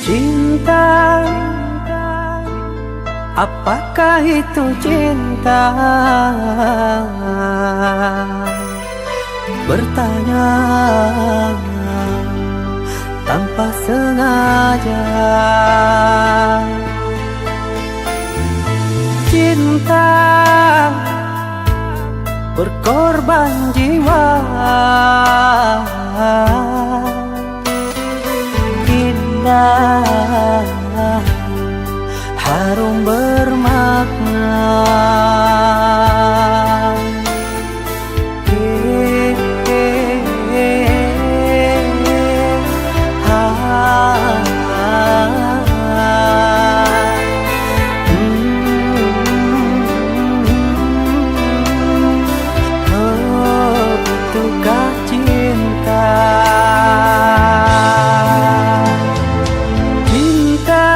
Cinta, apakah itu cinta? Bertanya tanpa sengaja. Cinta berkorban jiwa, indah, harum bermakna. Betukah cinta? Cinta,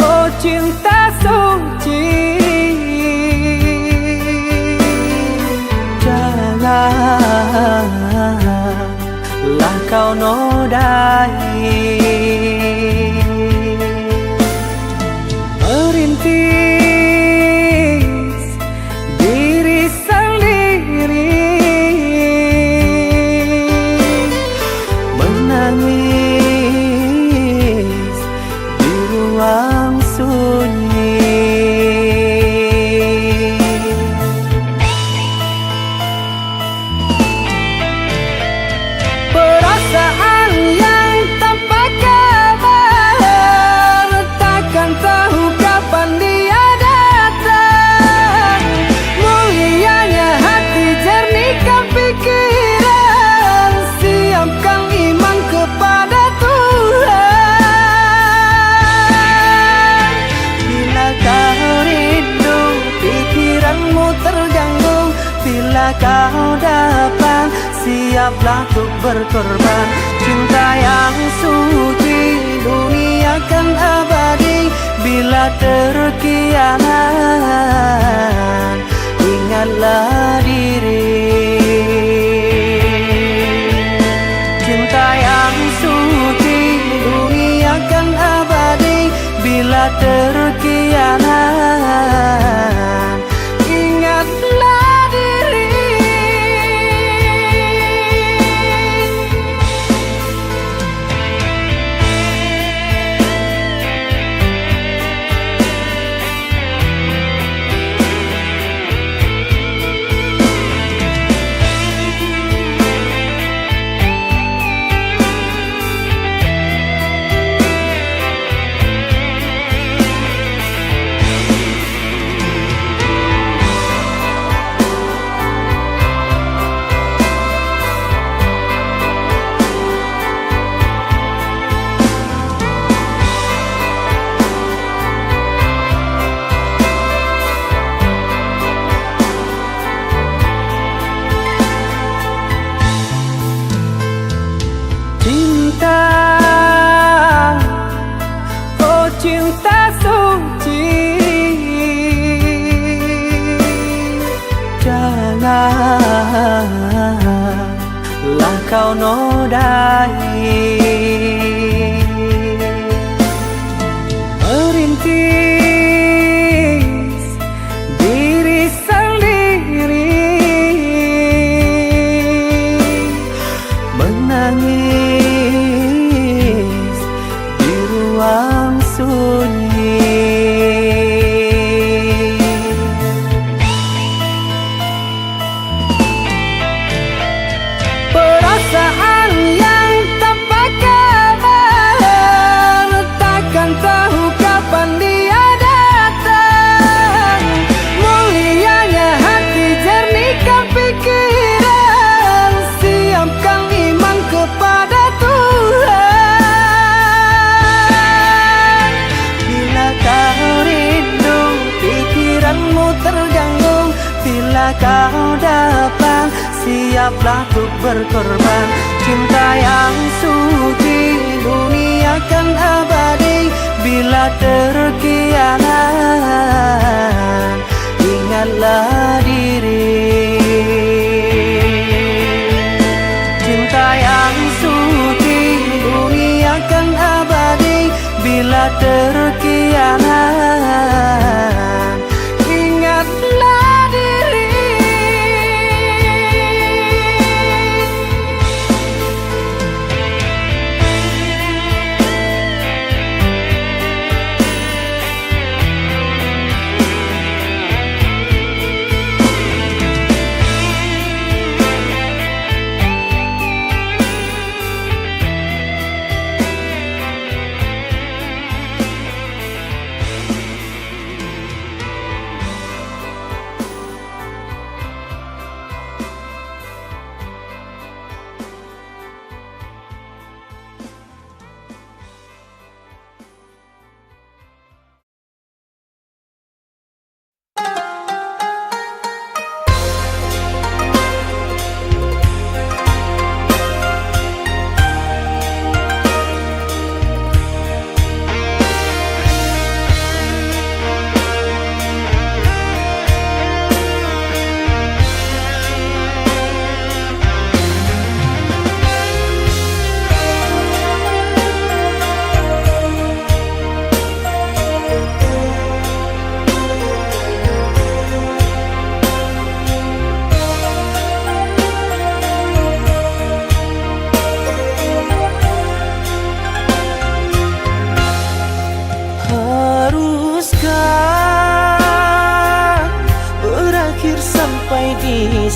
oh cinta suci, janganlah kau nodai. Merintis diri sendiri, menangis di ruang sunyi. Perasaan yang tanpa kabar, takkan tahu kapan dia datang. Mulianya hati, jernihkan pikiran, siapkan iman kepada Tuhan. Bila kau rindu, pikiranmu terganggu, bila kau datang, siaplah untuk berkorban. Cinta yang suci, dunia kan abadi. Bila terkianat, ingatlah diri. Cinta yang suci, dunia kan abadi. Bila terkianat, ingatlah diri. Cinta, oh cinta suci, janganlah kau nodai. Merintis diri sendiri, menangis di ruang sunyi. Perasaan yang tanpa kabar, takkan tahu kapan dia datang. Mulianya hati, jernihkan pikiran, siapkan iman kepada Tuhan. Bila kau rindu, pikiranmu terganggu, bila kau datang, siaplah untuk berkorban. Cinta yang suci, dunia kan abadi. Bila terkianat, ingatlah diri. Cinta yang suci, dunia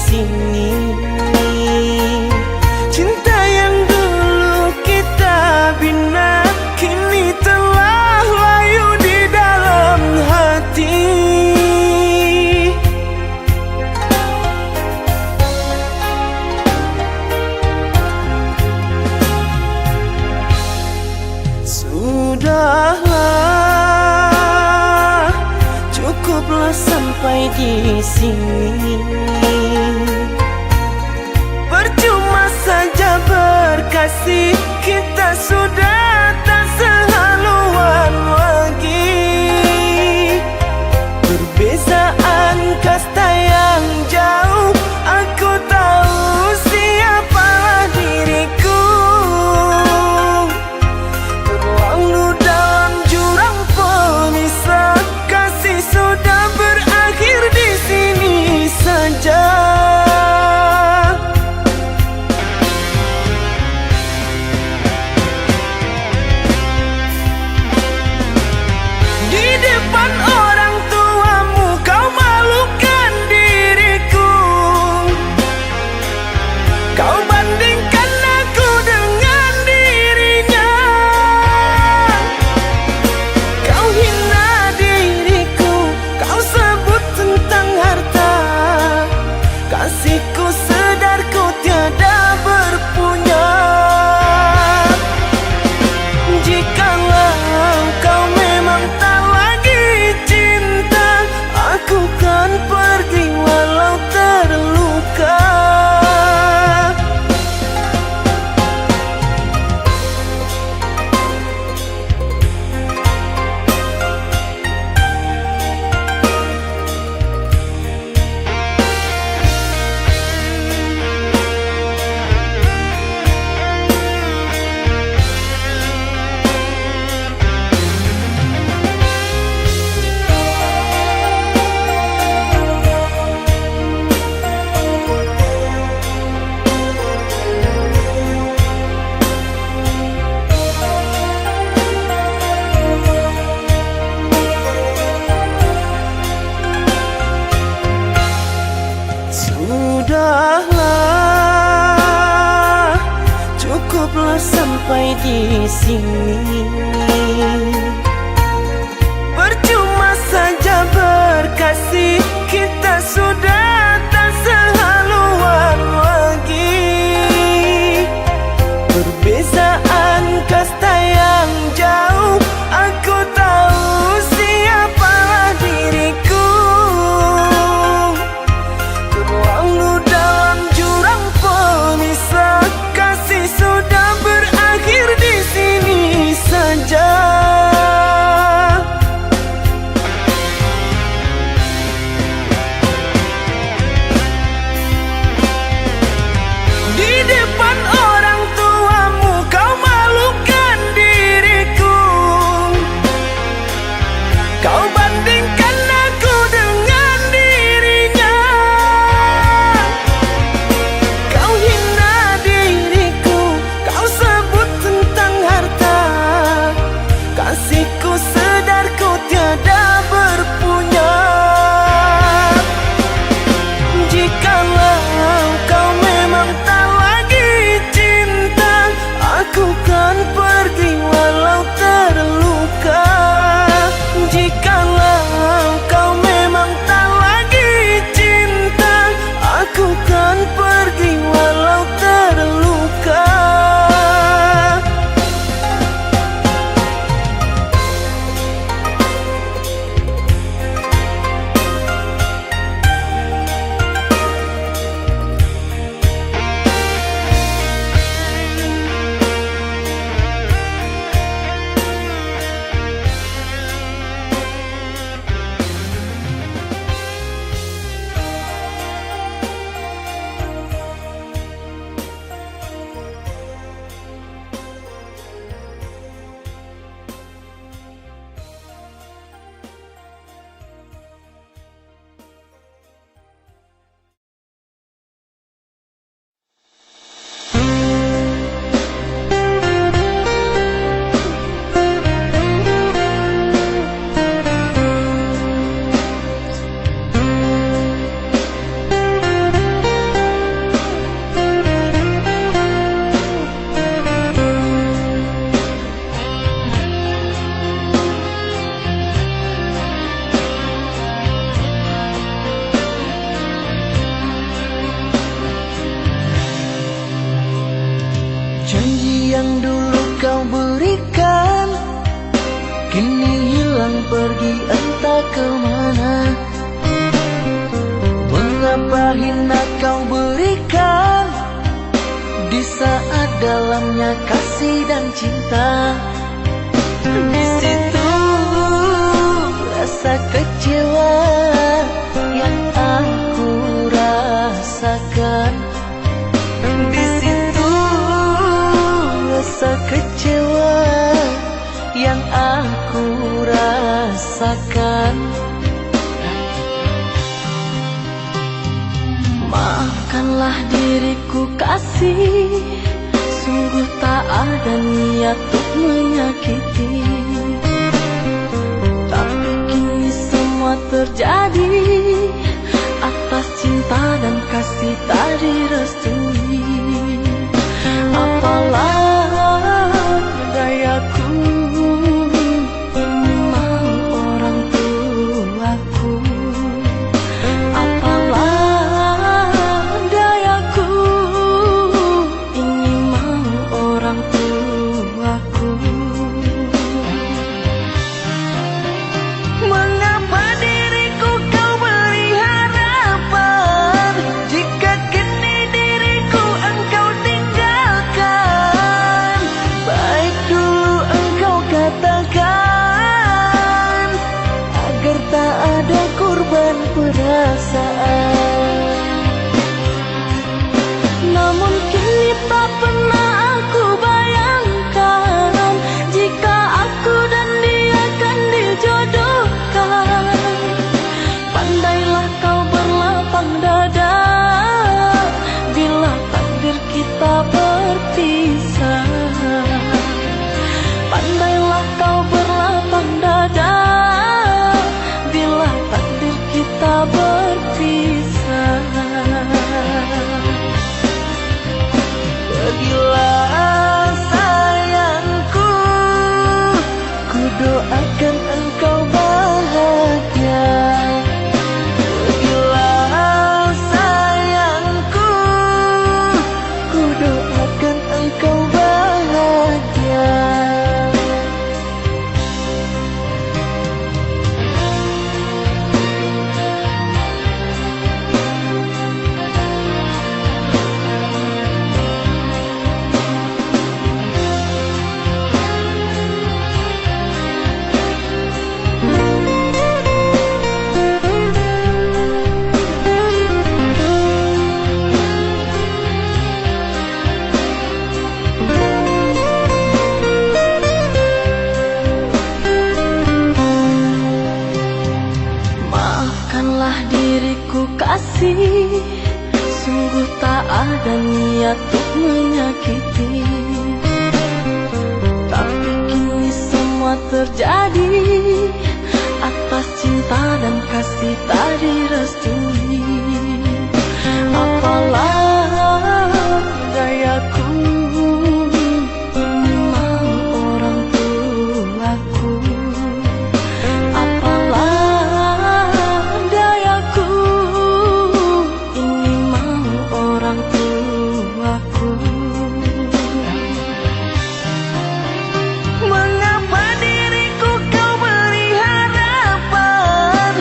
sini. Cinta yang dulu kita bina kini telah layu di dalam hati. Sudahlah, cukuplah sampai di sini. Percuma saja berkasih, kita sudah tak sehaluan lagi. Perbezaan kasta yang jauh, aku tahu siapalah diriku. Terlalu dalam jurang pemisah, kasih sudah berakhir di sini saja. Di depan orang tuamu kau malukan diriku. Kau bandingkan aku dengan dirinya. Kau hina diriku, kau sebut tentang harta. Kasihku sedar ku tiada berpunya. Jikalau kau memang tak lagi cinta, aku kan pergi walau terluka. Sudahlah, cukuplah sampai di sini. Percuma saja berkasih, kita sudah tak sehaluan lagi. Perbezaan kasta yang jauh, aku tahu siapalah diriku. Terlalu dalam jurang pemisah, kasih sudah berakhir di sini saja. pergi entah kemana. Mengapa hina kau berikan di saat dalamnya kasih dan cinta. Di situ rasa kecewa yang aku rasakan. Di situ rasa kecewa yang aku rasakan. Maafkanlah diriku kasih, sungguh tak ada niat untuk menyakiti. Tapi kini semua terjadi atas cinta dan kasih tak direstui. Apalah dayaku, ini mau orang tuaku. Apalah dayaku, ini mau orang tuaku. Mengapa diriku kau beri harapan, jika kini diriku engkau tinggalkan? Baik dulu engkau katakan, agar tak ada korban perasaan. Namun kini tak pernah aku bayangkan, jika aku dan dia akan dijodohkan. Pandailah kau berlapang dada bila takdir kita berpisah. Pandailah kau berlapang dada bila takdir kita berpisah. Pergilah sayangku, ku doakan engkau bahagia. Pergilah sayangku, ku doakan engkau bahagia. Maafkanlah diriku kasih, sungguh tak ada niat untuk menyakiti. Tapi kini semua terjadi atas cinta dan kasih tak direstui. Apalah dayaku, ini mau orang tuaku. Apalah dayaku, ini mau orang tuaku. Mengapa diriku kau beri harapan,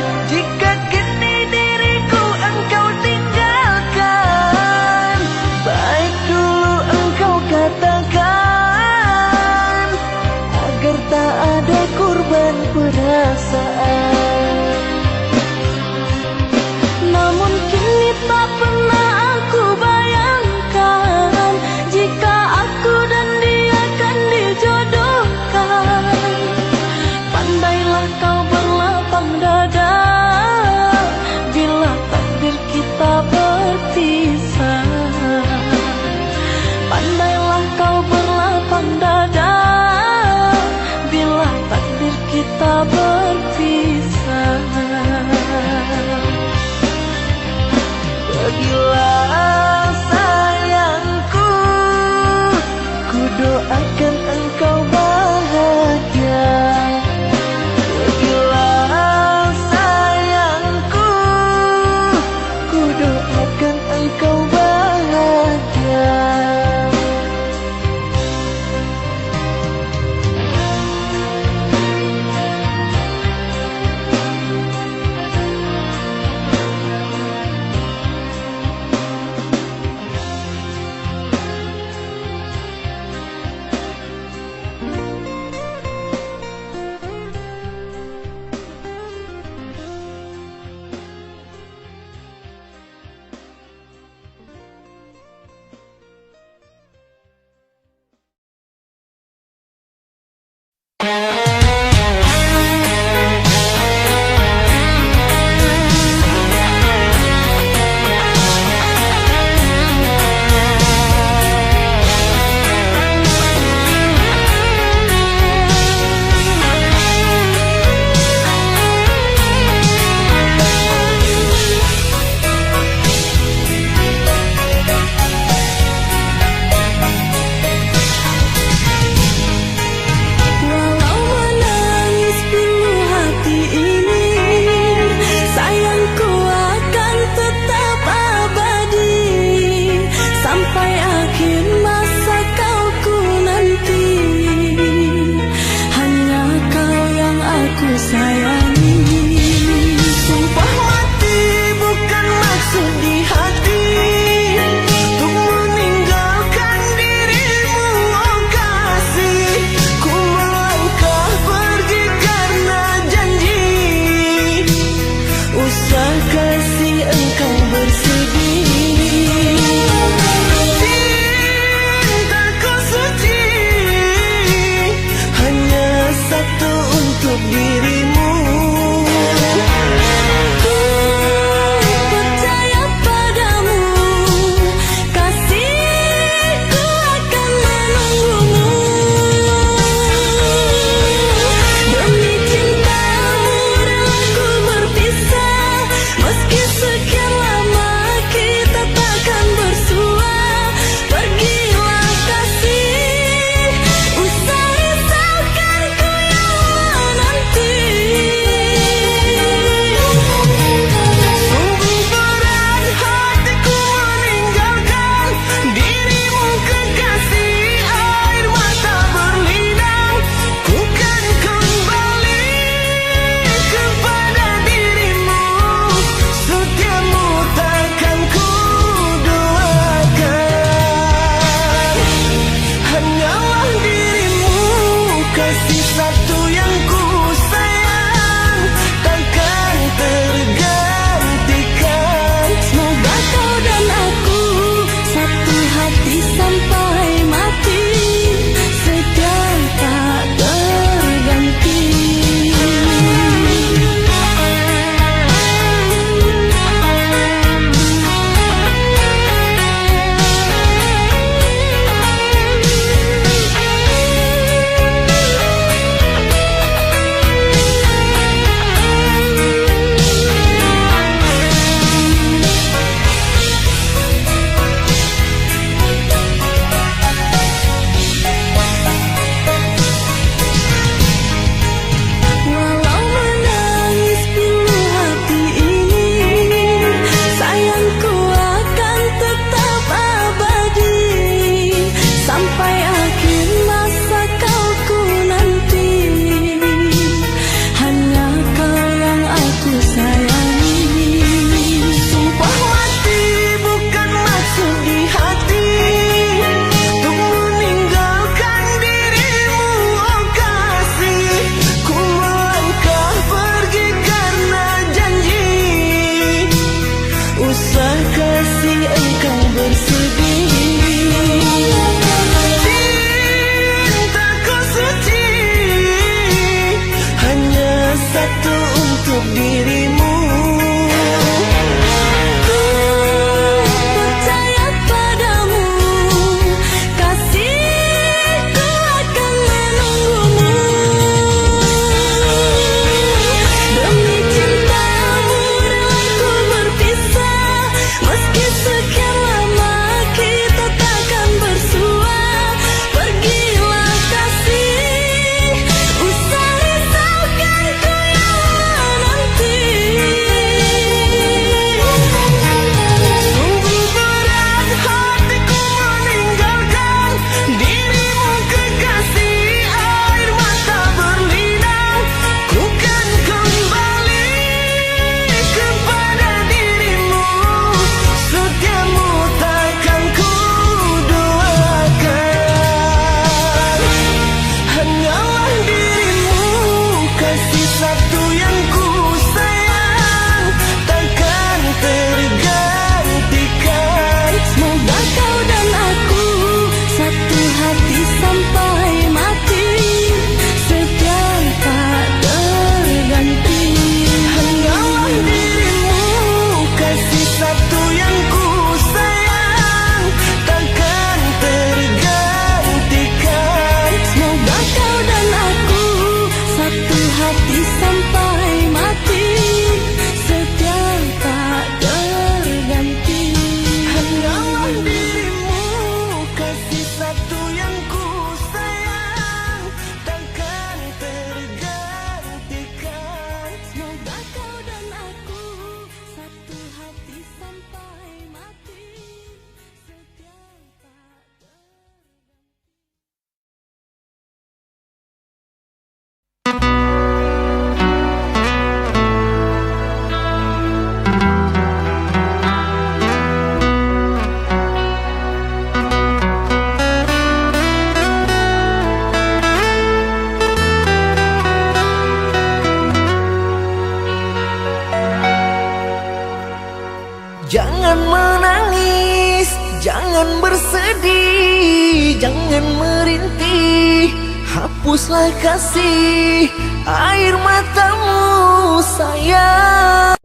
Jangan menangis, jangan bersedih, jangan merintih. Hapuslah kasih air matamu sayang.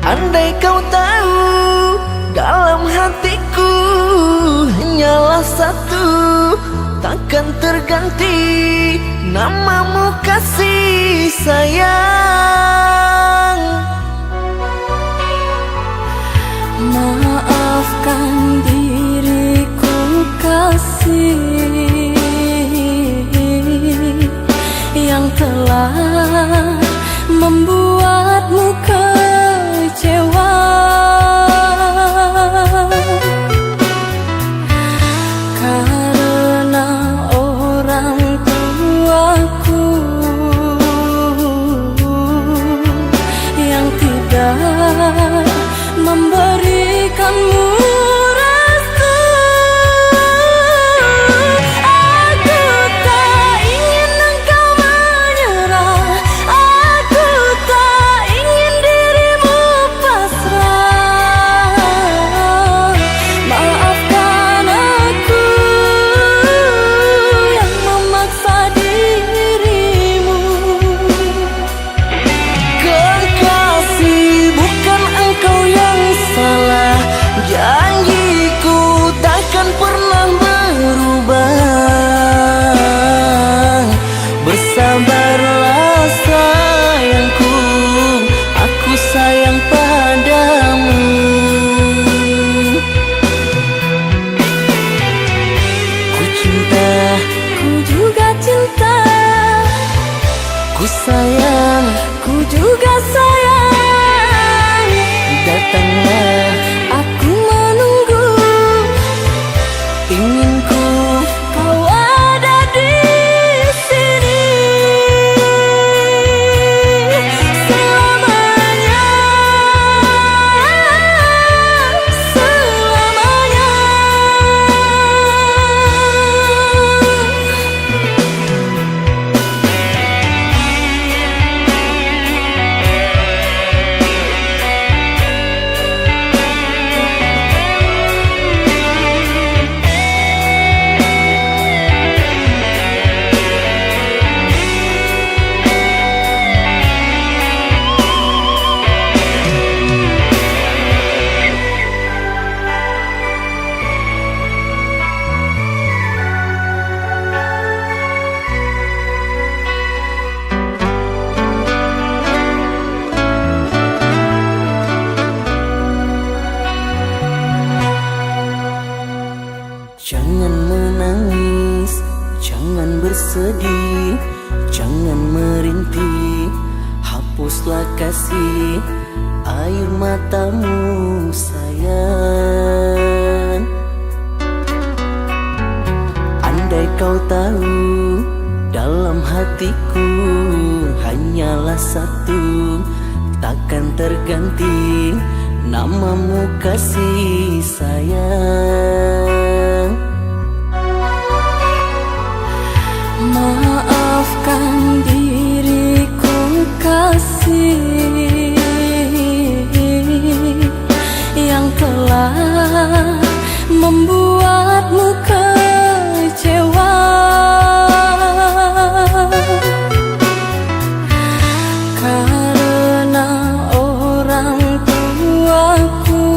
Andai kau tahu dalam hatiku hanyalah satu, takkan terganti namamu kasih sayang. Maafkan diriku kasih yang telah membuatmu kecewa. Karena orang tuaku yang tidak memberikanmu restu. Aku tak ingin engkau menyerah, aku tak ingin dirimu pasrah. Maafkan aku yang memaksa dirimu. Kekasih, bukan engkau yang salah. Janjiku takkan pernah berubah. Bersabarlah sayangku, aku sayang padamu. Ku cinta, Ku juga cinta, ku sayang. ku juga sayang. Datanglah, Aku menunggu, inginku kau ada di sini selamanya, selamanya. jangan menangis, jangan bersedih, jangan merintih. Hapuslah kasih air matamu sayang. Andai kau tahu dalam hatiku hanyalah satu, takkan terganti namamu kasih sayang. Maafkan diriku kasih yang telah membuatmu kecewa. Karena orang tuaku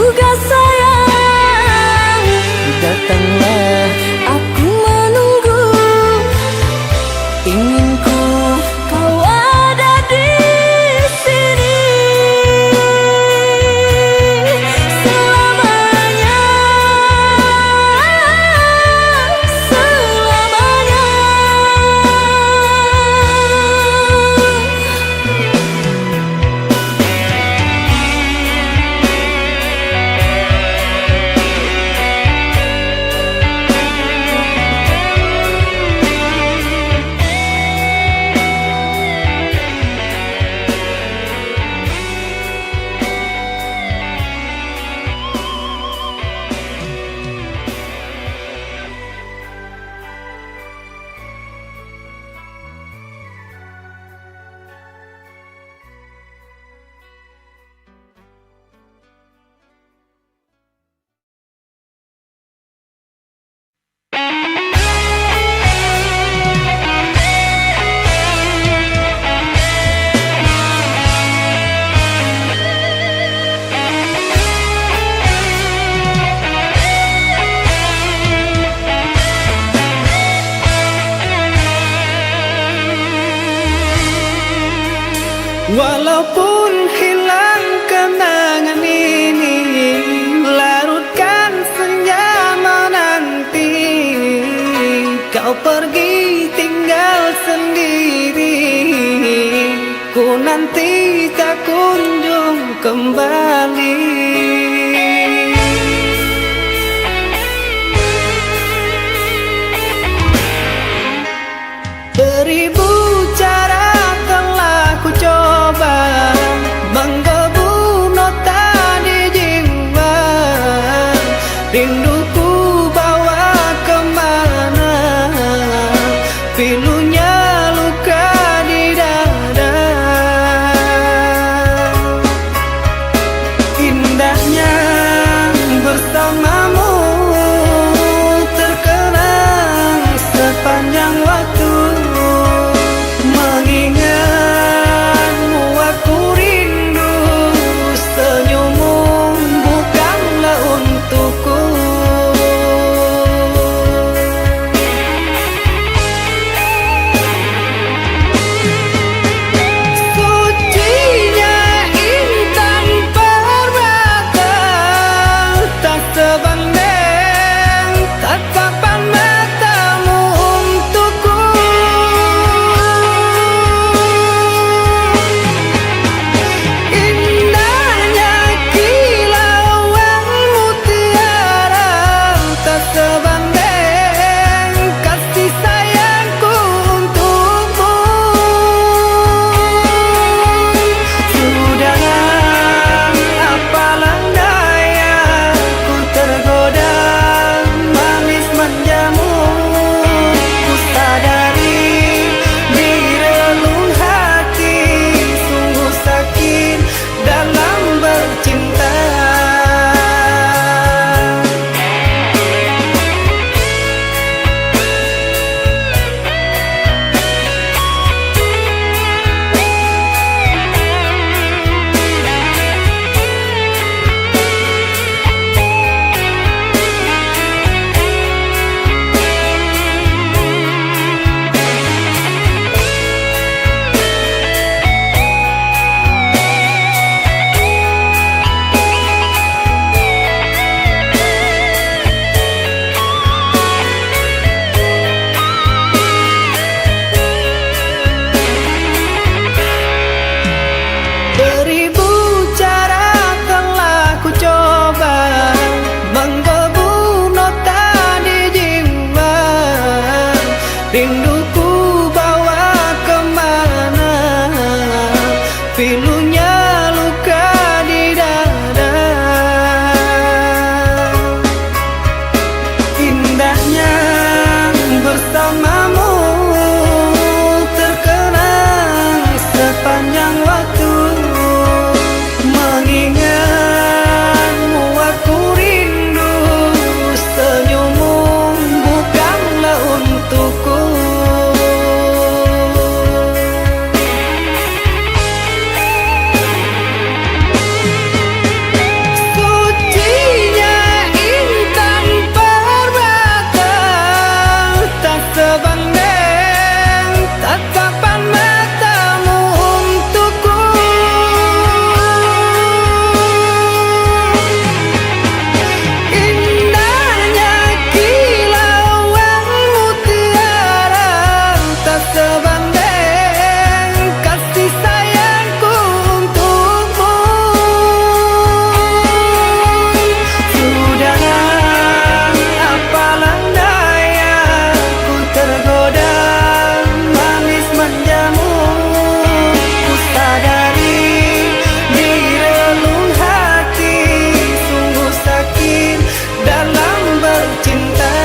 juga sayang. Datanglah, Aku menunggu, ingin ku kau ada di sini selamanya, selamanya. walaupun hilang kenangan ini, larutkan senja menanti. Kau pergi tinggal sendiri, ku nanti tak kunjung kembali. Beribu cara telah ku coba menggebu nota di jiwa, rinduku bawa kemana, pilunya luka di dada. Indahnya bersamamu terkenang sepanjang waktu, sebanding kasih sayangku untukmu. Sudahlah, apalah daya, ku tergoda manis manjamu. Ku sadari di relung hati sungguh sakit dalam bercinta.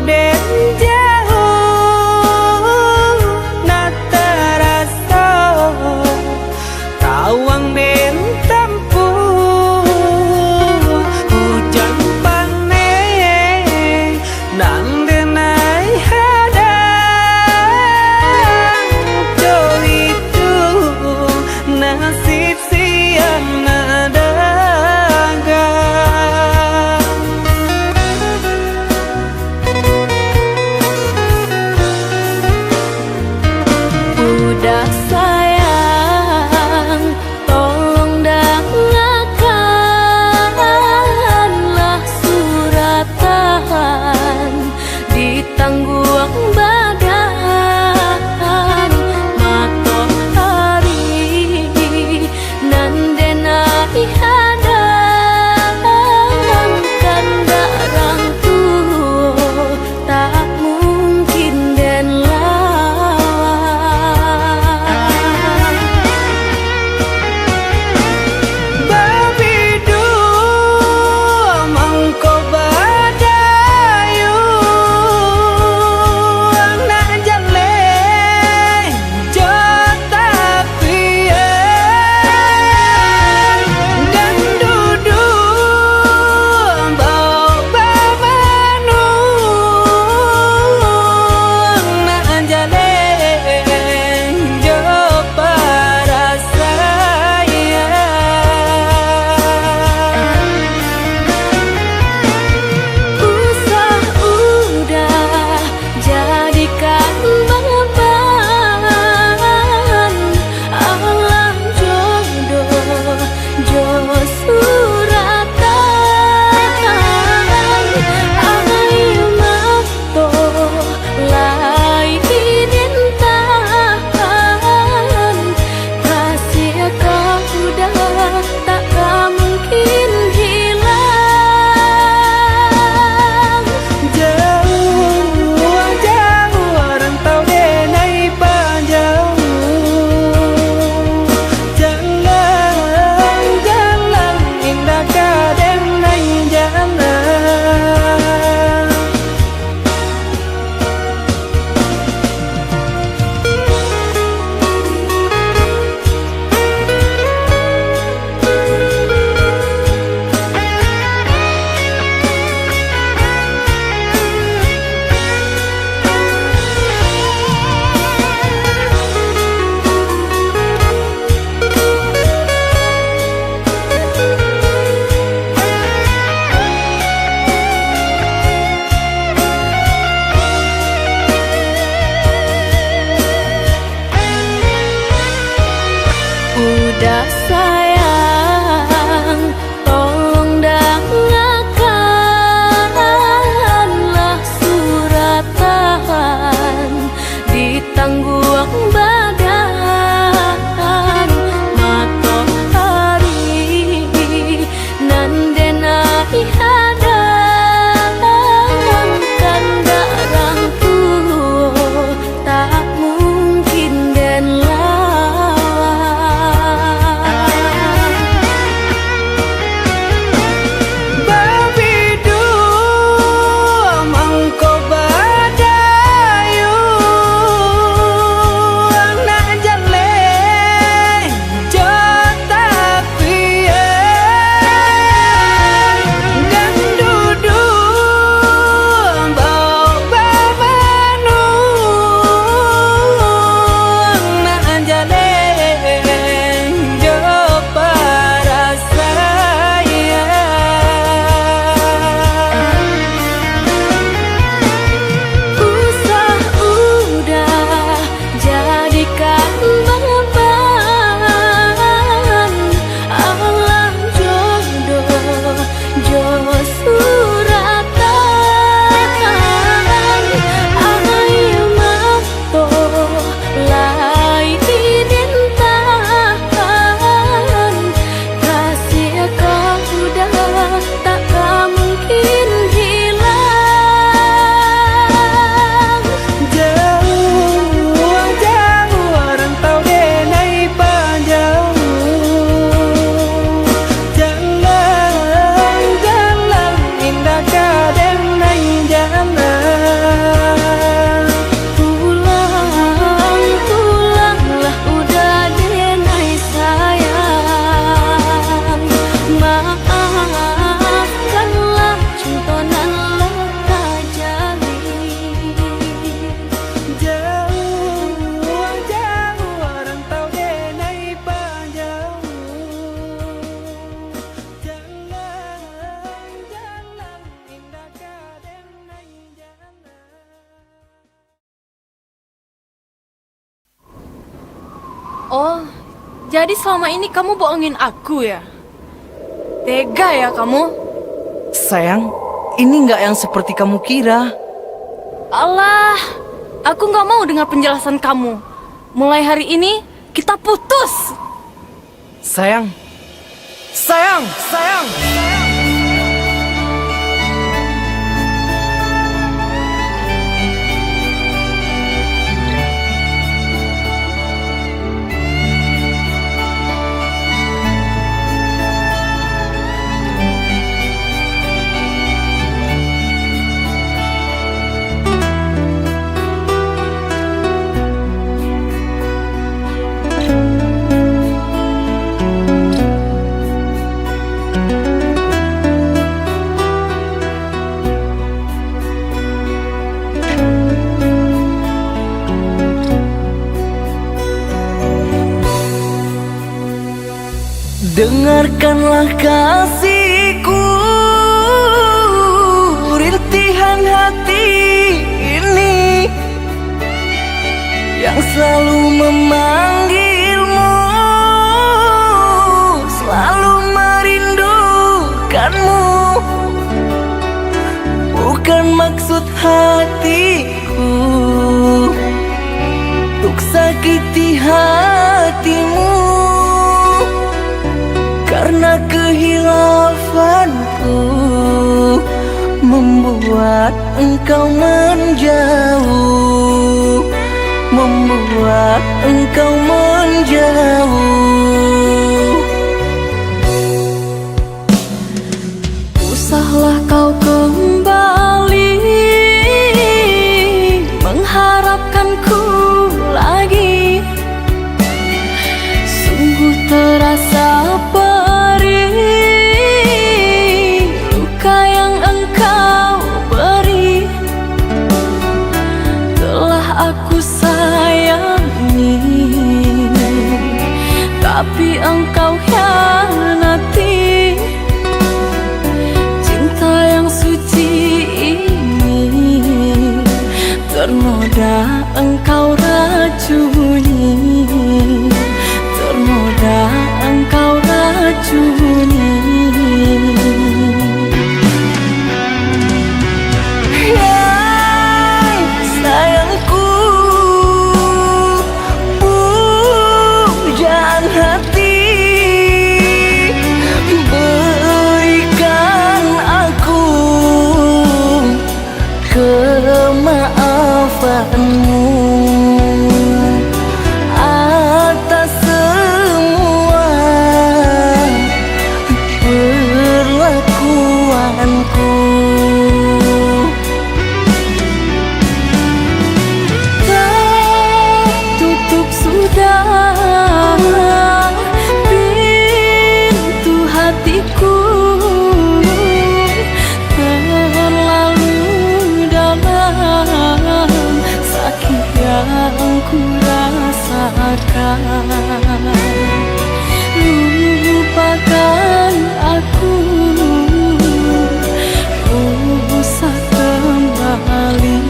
den jauh na terasa tawang den tempuh hujan panen nang denai hadang jo itu nasib siang nadagang. Oh, jadi selama ini kamu bohongin aku ya? Tega ya kamu? Sayang, ini nggak yang seperti kamu kira. Alah, aku nggak mau dengar penjelasan kamu. Mulai hari ini, kita putus. Sayang, sayang, sayang, sayang. Dengarkanlah kasihku, rintihan hati ini yang selalu memanggilmu, selalu merindukanmu. Bukan maksud hatiku untuk sakiti hatimu, karena kehilafanku membuat engkau menjauh, membuat engkau menjauh. Usahlah kau kembali mengharapkanku lagi. Sungguh terasa perih luka yang engkau beri. Telah aku sayangi, tapi engkau hianati. Cinta yang suci ini ternoda engkau racuni, ternoda engkau racuni. Sayangku, pujaan hati, berikan aku kemaafanmu atas semua perlakuanku. Tertutup sudah pintu hatiku, terlalu dalam sakit yang ku rasakan. Lupakan aku, usah kembali.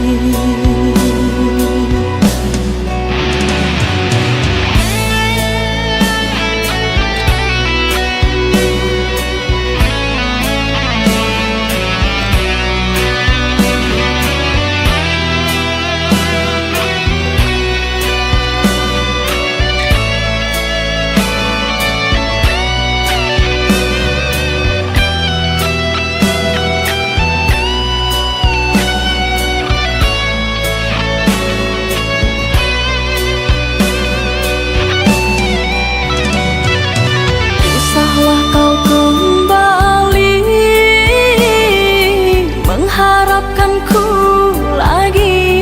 Usahlah kau kembali mengharapkanku lagi.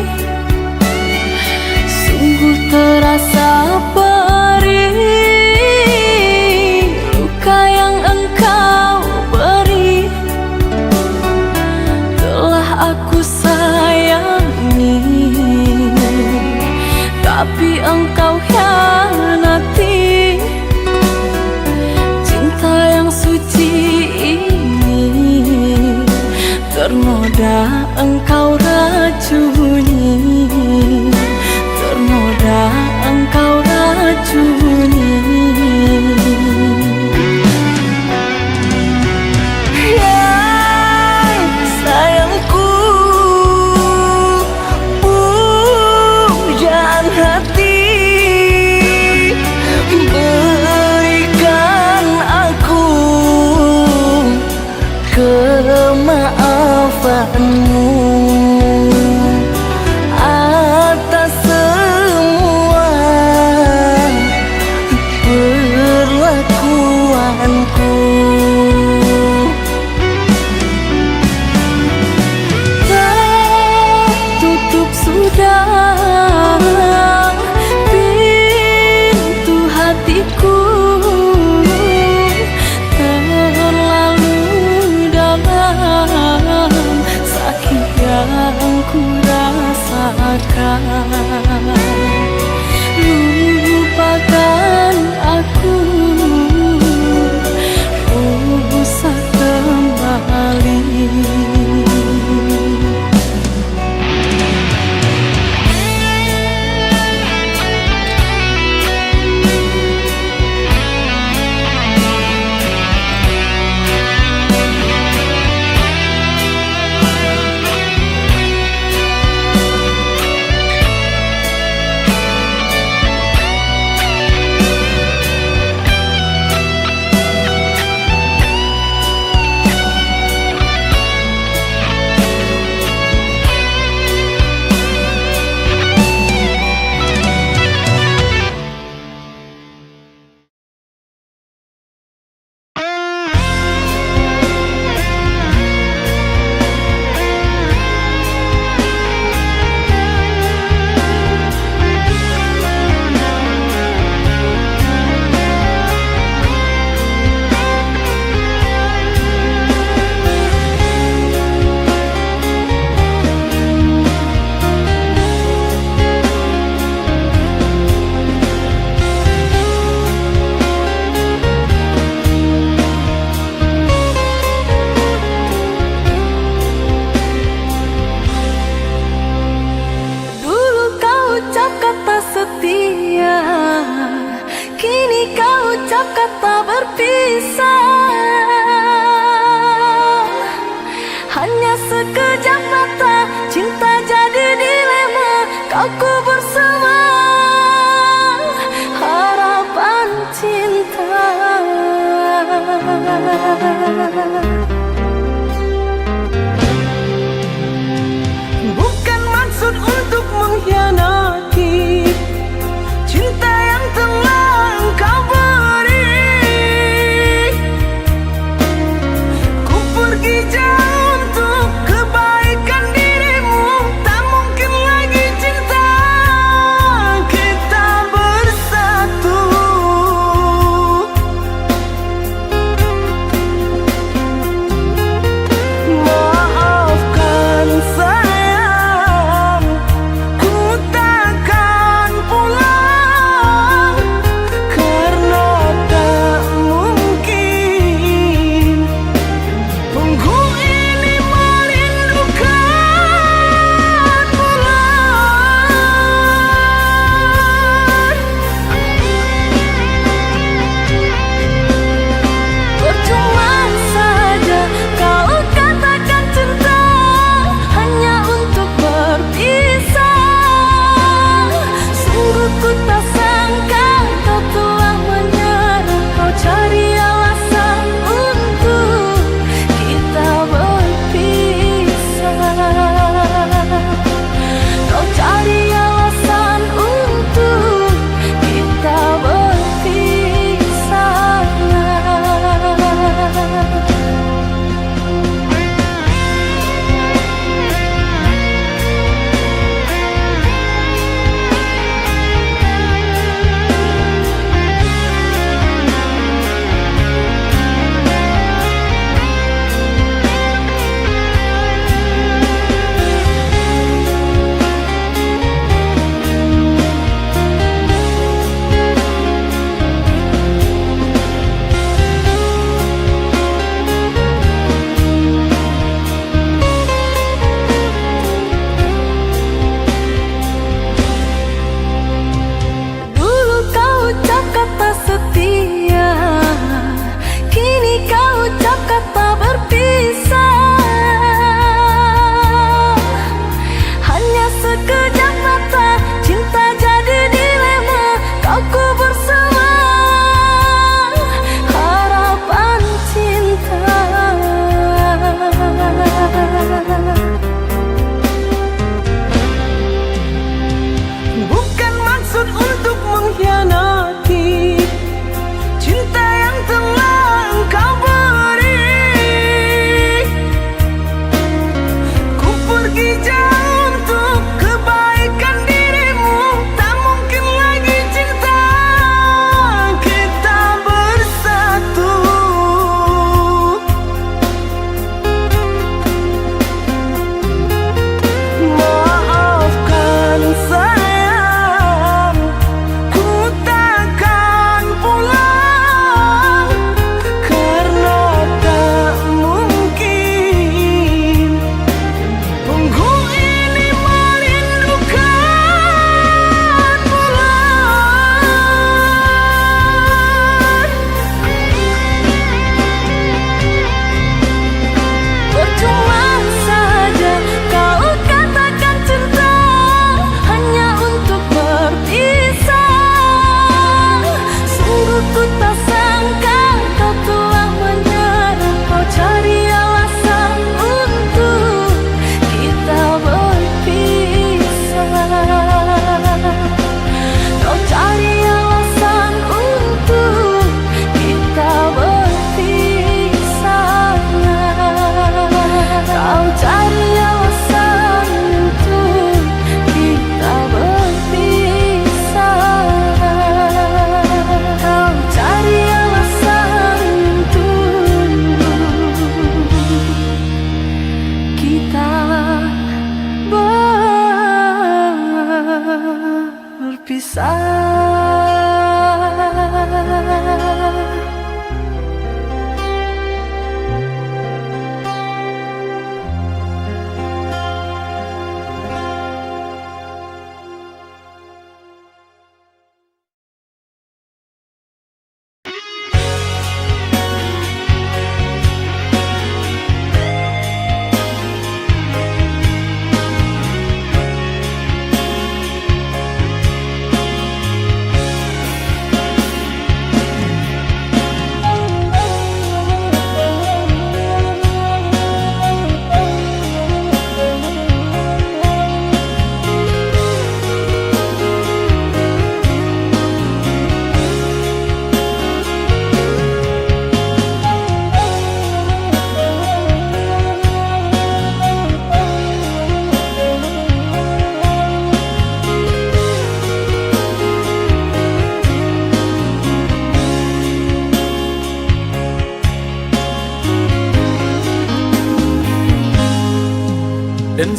Sungguh terasa perih luka yang engkau beri. Telah aku sayangi, tapi engkau hianati. Cinta yang suci ini ternoda engkau racuni, ternoda engkau racuni. ku rasakan. Lupakan aku, usah kembali. Hanya sekejap mata, cinta jadi dilema. Kau kubur semua harapan cinta. Bukan maksud untuk mengkhianati cinta yang telah engkau beri. Ku pergi jauh untuk kebaikan dirimu. Tak mungkin lagi cinta kita bersatu.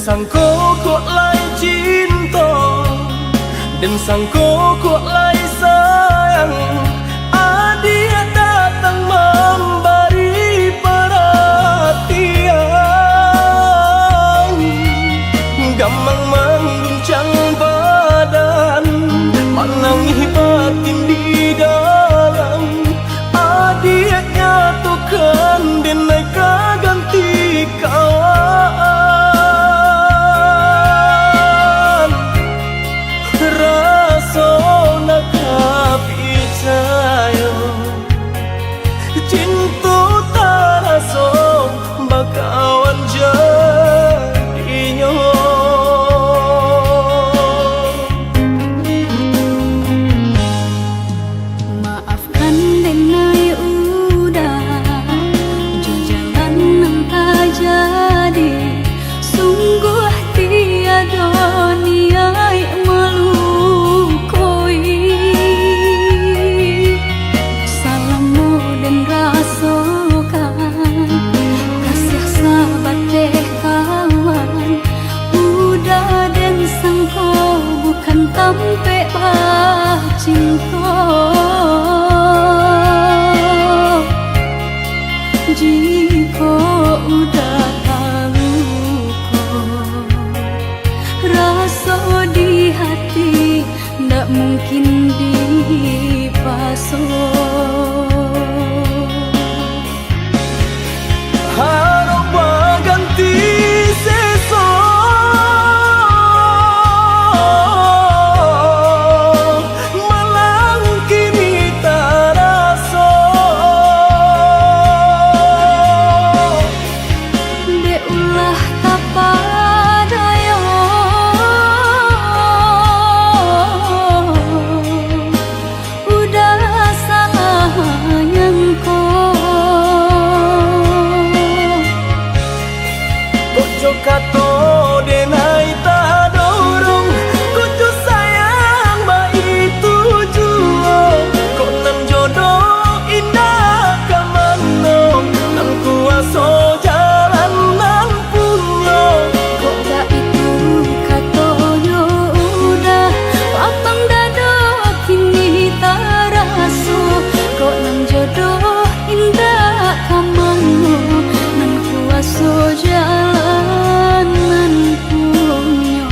sangko kok lai cinta, dan sangko kok lai sayang. Dia datang memberi perhatian, gamang mengguncang badan, menangis batin di dalam. Dia nyatukan denai ganti kawan, rasa nak percaya cinta tak rasa bakawan jadinya. Maafkan denai udah jo jalan nang tak jadi, sungguh tiada niat melukoi. Salahmu dan rasakan kasih sahabat deh kawan, udah dan sangko bukan tampe bah cinta. Jika udah tahu kok rasa di hati ndak mungkin dipasok. Harap ganti seso, malang kini tak rasa. Dek ulah tapadaya, udah salah nyangko. Kojo kato denai tak dorong, kojo sayang ba itu jua. Kok nan jodoh indah kamano, nan kuaso jalan nan punya. Kok gak itu katoyo udah lapang dada kini tak raso. Kok nang jodoh indah kamango, nan kuaso jalan nan punya.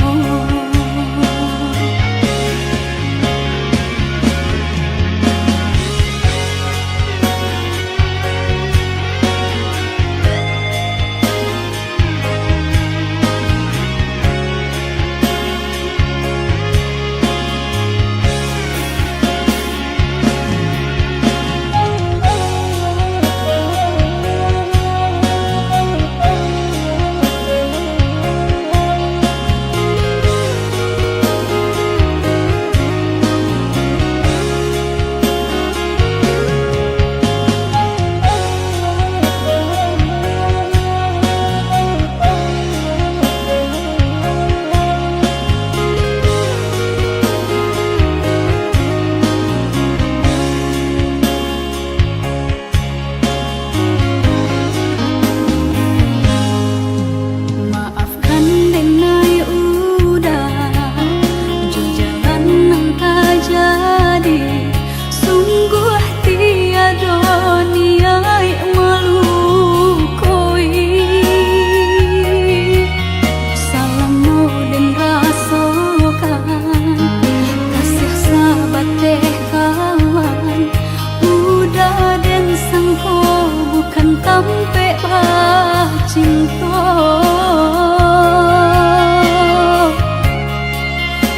Maafkan denai udah jo jalan nang tak jadi, sungguh tiada niat melukoi. Salahmu dan rasakan kasih sahabat deh kawan, udah dan sangko bukan tampe bah cinta.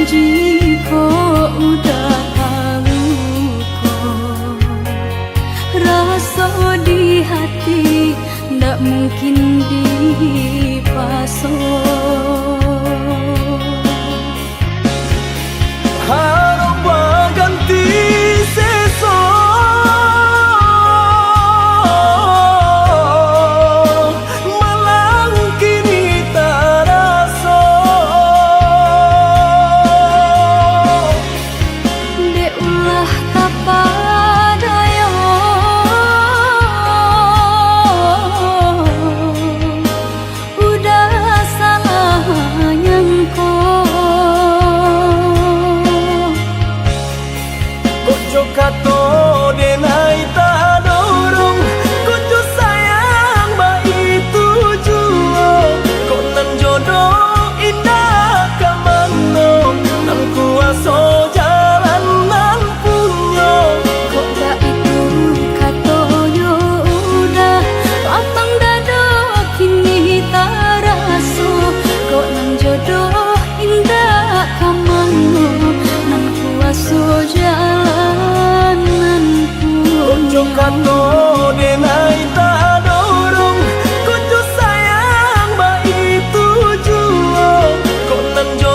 Jika udah tahu kok rasa di hati ndak mungkin dipasok. Harap ganti seso, malang kini tak rasa. Dek ulah tapadaya, udah salah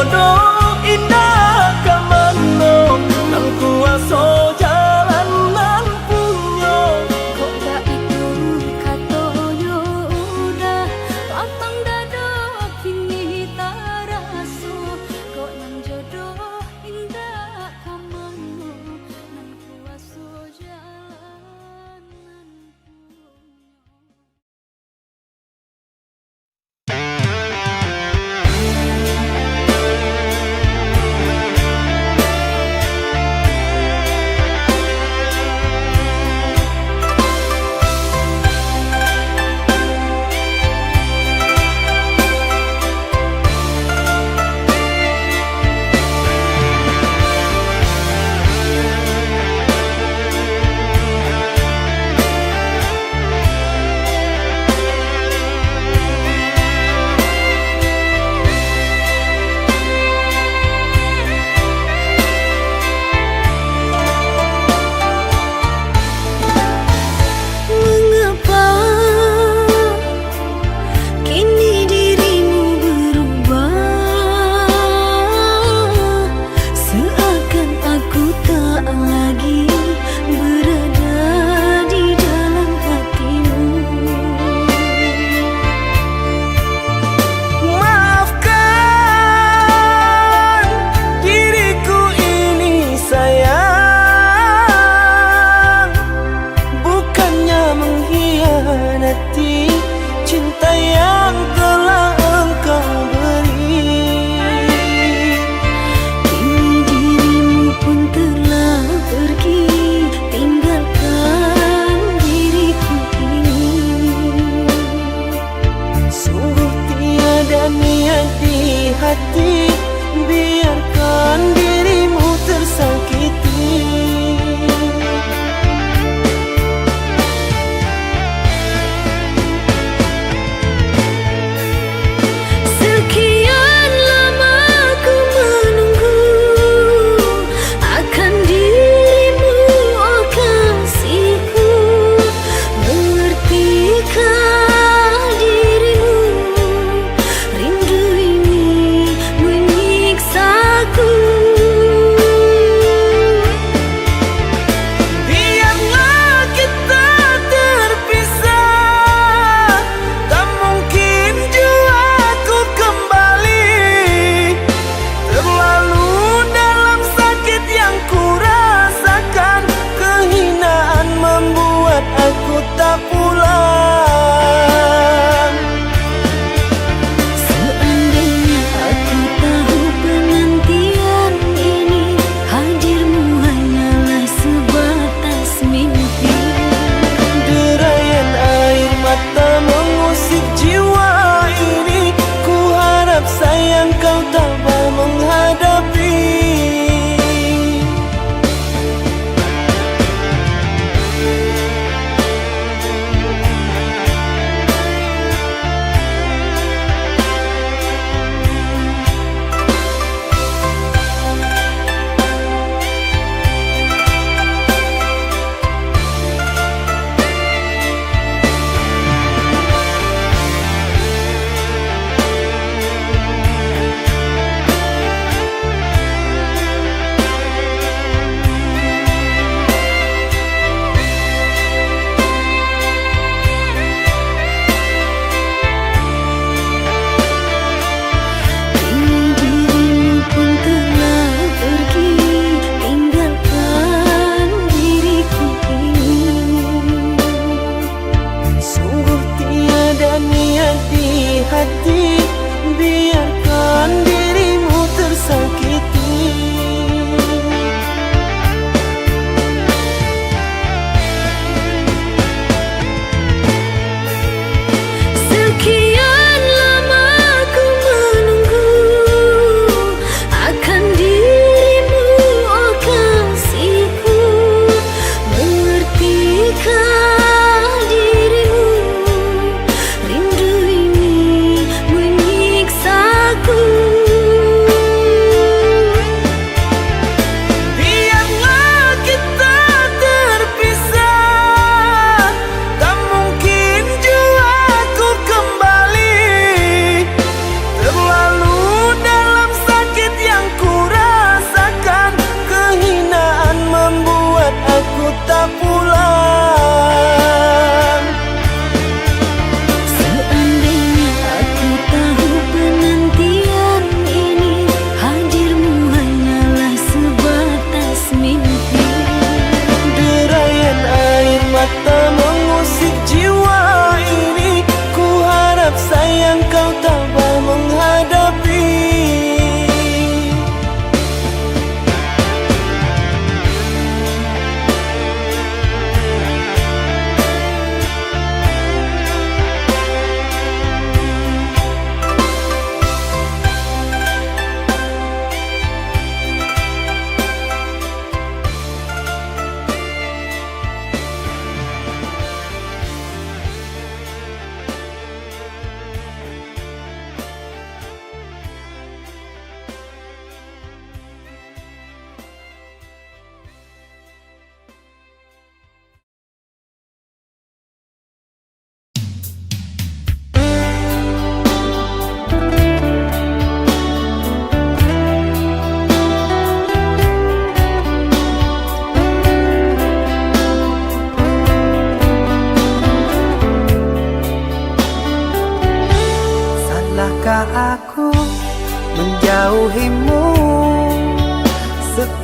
jodoh indah kamano nan kuaso jalanan punyo. Kok gak itu katonyo udah lapang dado kini taraso. Kok nang jodoh indah kamano nan kuaso jalanan punyo.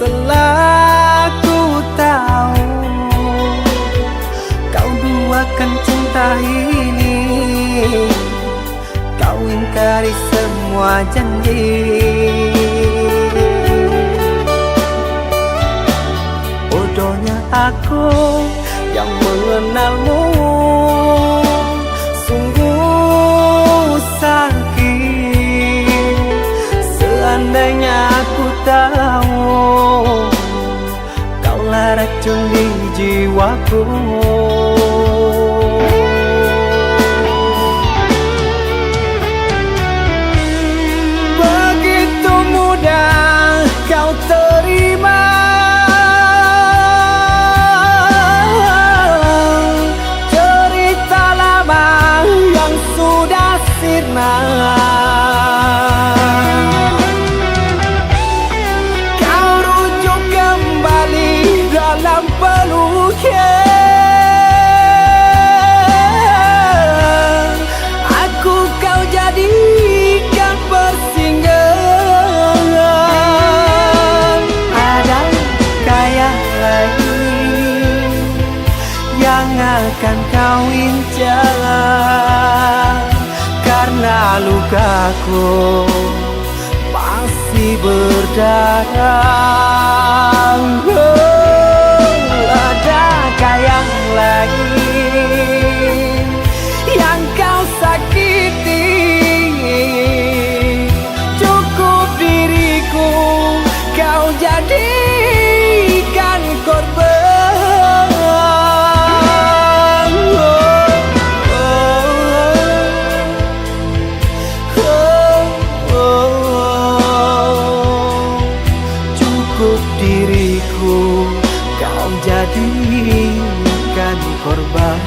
Setelah ku tahu kau duakan cinta ini, kau ingkari semua janji. Bodohnya aku yang mengenalmu, sungguh sakit. Seandainya aku tahu kaulah racun di jiwaku. Begitu mudah kau terima cerita lama yang sudah sirna. Kau rujuk kembali dalam peluknya. Aku kau jadikan persinggahan. Adakah yang lain yang akan kau incar? Karena lukaku masih berdarah. Adakah yang lain yang kau sakiti? Cukup diriku kau jadikan korban. Cukup diriku kau jadikan korban.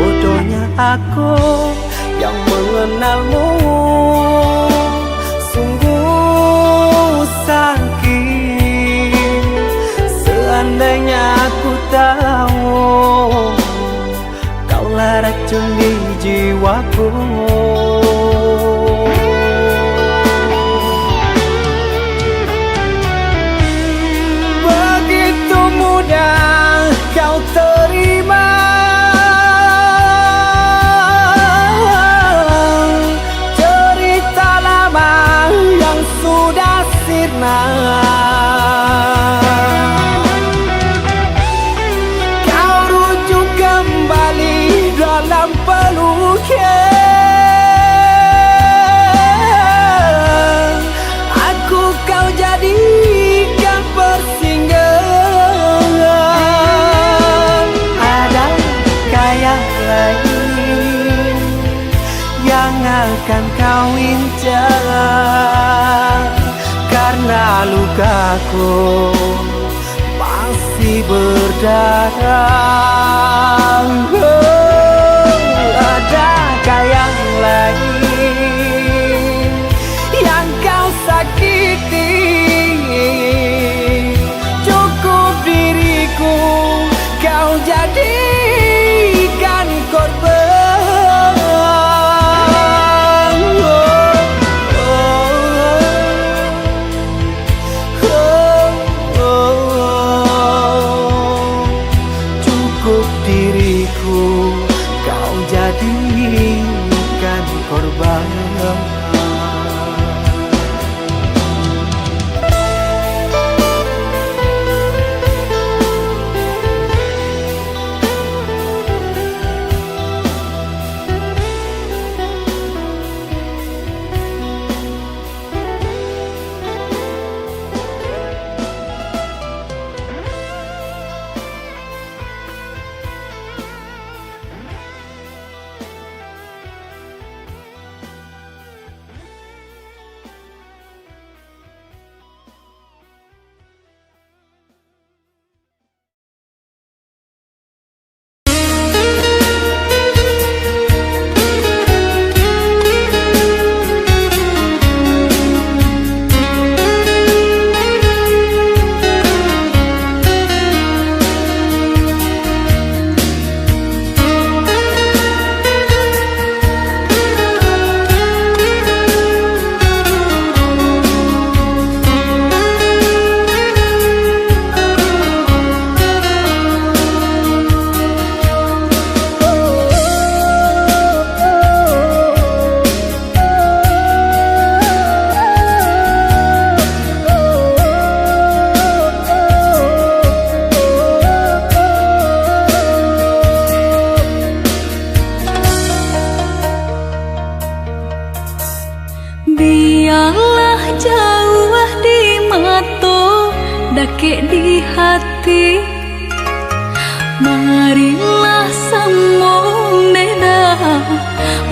Bodohnya aku yang mengenalmu, sungguh sakit. Seandainya aku tahu kaulah racun di jiwaku. Begitu mudah kau terima cerita lama yang sudah sirna. Kau rujuk kembali dalam peluknya. Aku kau jadikan persinggahan. Adakah yang lain yang akan kau incar? Karena lukaku masih berdarah. Adakah yang lain yang kau sakiti? Cukup diriku kau jadikan korban.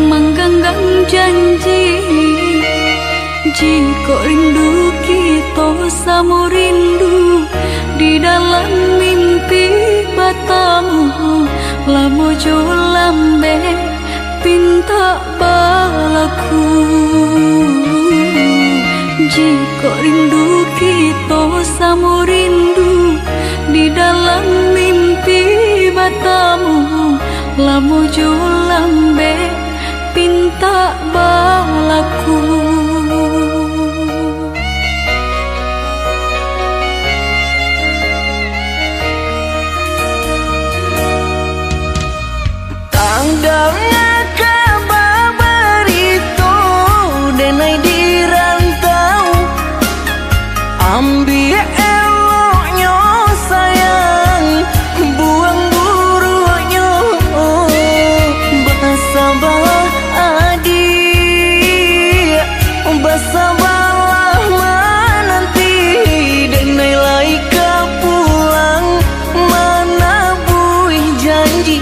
menggenggam janji. Jika rindu kita sama rindu di dalam mimpi batamu, lamo jo lambe pinta balaku. Jika rindu kita sama rindu di dalam mimpi batamu, lamo jo lambe pinta balaku. Tanggalnya kabar itu denai di rantau, ambil eloknya sayang, buang buruknya. Bersabarlah adik, bersabarlah menanti, denai laika pulang mana buih janji.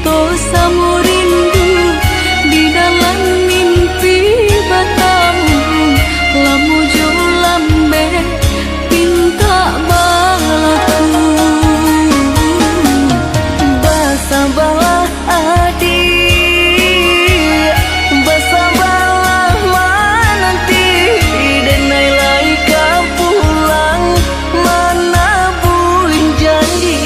to samu rindu di dalam mimpi batamu lamu jo lambe pinta balaku Basabalah adik, basabalah menanti, denai lai kau pulang mana buin janji.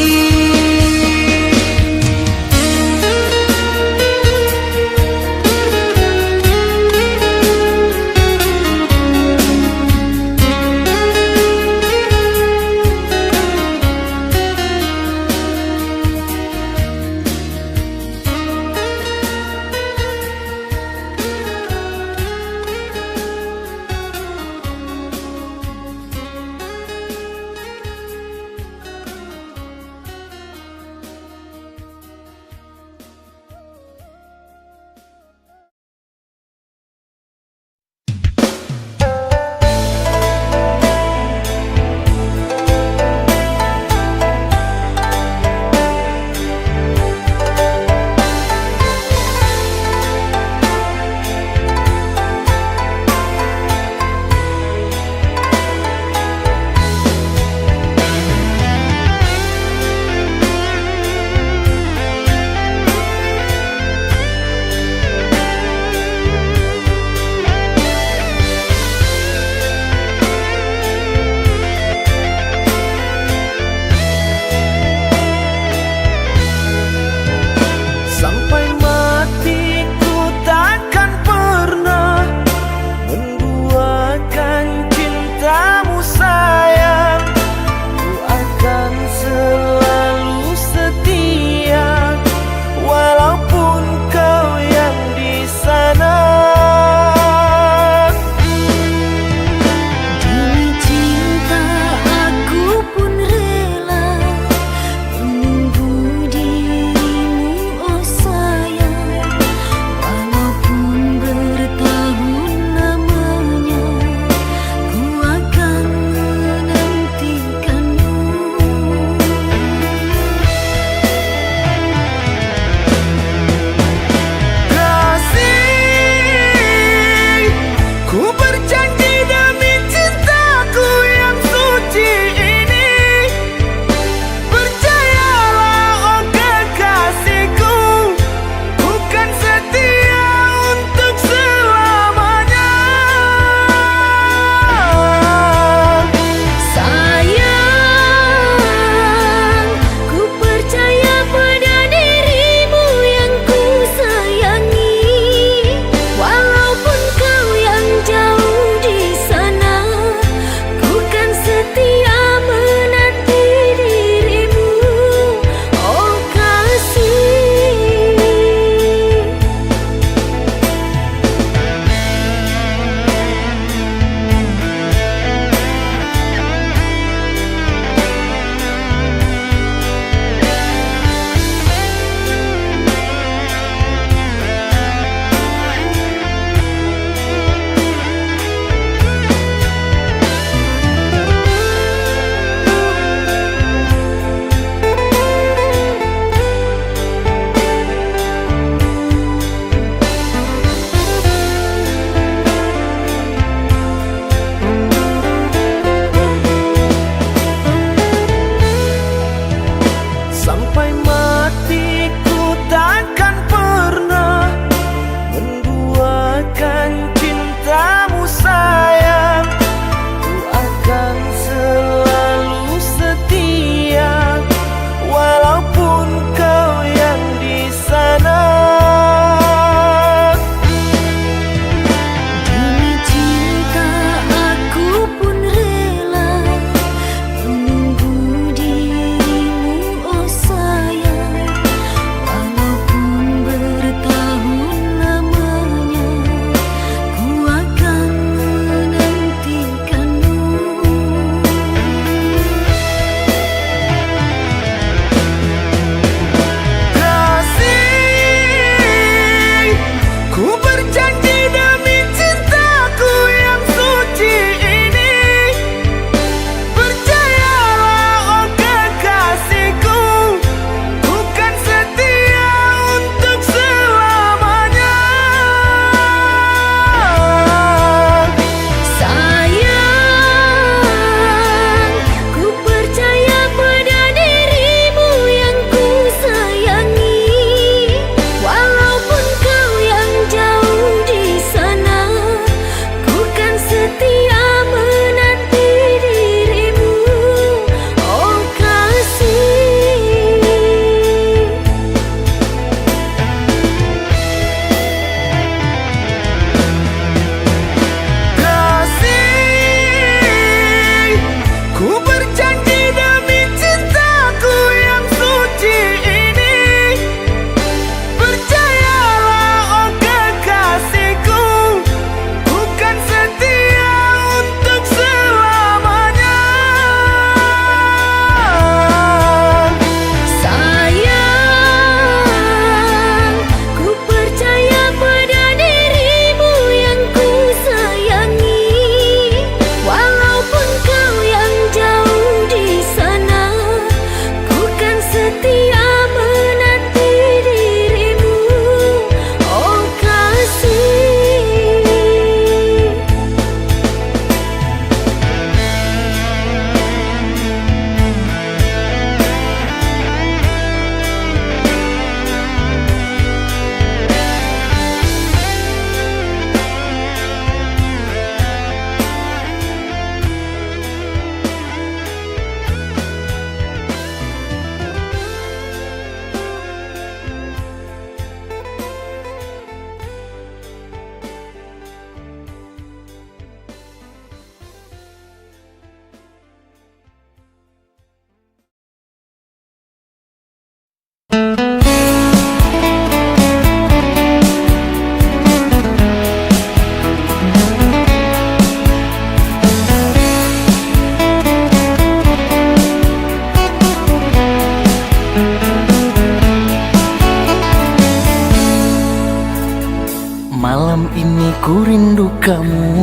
ini ku rindu kamu,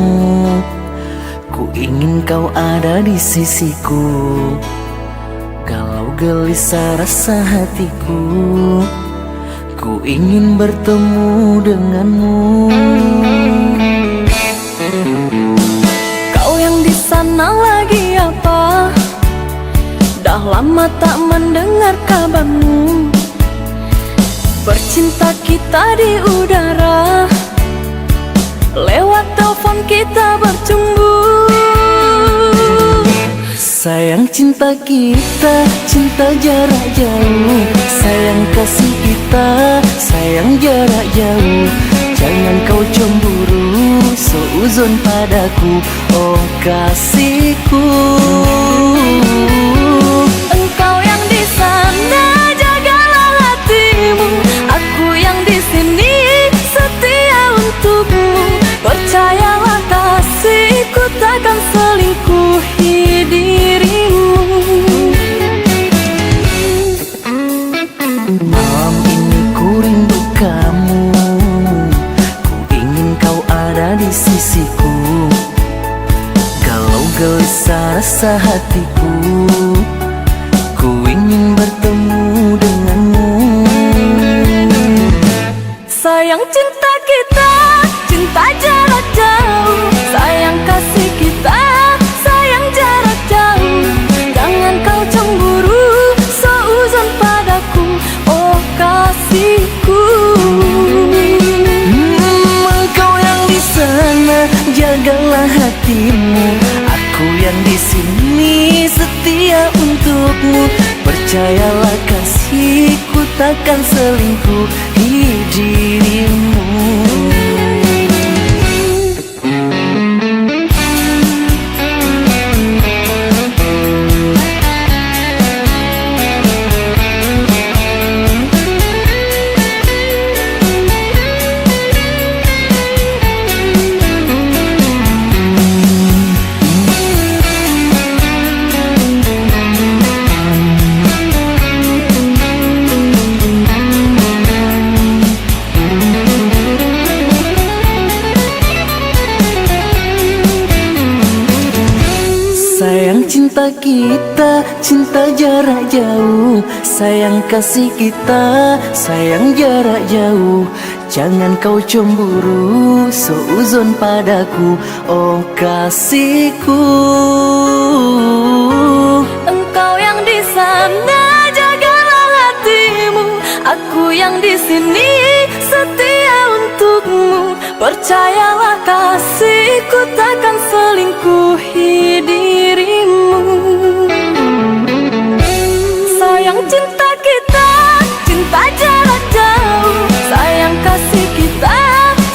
ku ingin kau ada di sisiku. Kalau gelisah rasa hatiku, ku ingin bertemu denganmu. Kau yang di sana lagi apa? Dah lama tak mendengar kabarmu. Bercinta kita di udara, lewat telepon kita bercumbu. Sayang cinta kita, cinta jarak jauh. Sayang kasih kita, sayang jarak jauh. Jangan kau cemburu, seuzon padaku, oh kasihku. Engkau yang di sana, jagalah hatimu. Aku yang di sini, setia untukmu. Percayalah kasihku, takkan selingkuhi dirimu. Malam ini ku rindu kamu, ku ingin kau ada di sisiku. Kalau gelisah rasa hatiku, ku ingin bertemu denganmu. Sayang cinta kita, cinta jarak jauh. Sayang kasih kita, sayang jarak jauh. Jangan kau cemburu, seuzon padaku, oh kasihku. Engkau yang di sana, jagalah hatimu. Aku yang di sini, setia untukmu. Percayalah kasihku, takkan selingkuhi dirimu. Sayang cinta kita, cinta jarak jauh. Sayang kasih kita, sayang jarak jauh. Jangan kau cemburu, seuzon padaku, oh kasihku. Engkau yang di sana, jagalah hatimu. Aku yang di sini, setia untukmu. Percayalah kasihku, takkan selingkuhi dirimu. Sayang cinta kita, cinta jarak jauh. Sayang kasih kita,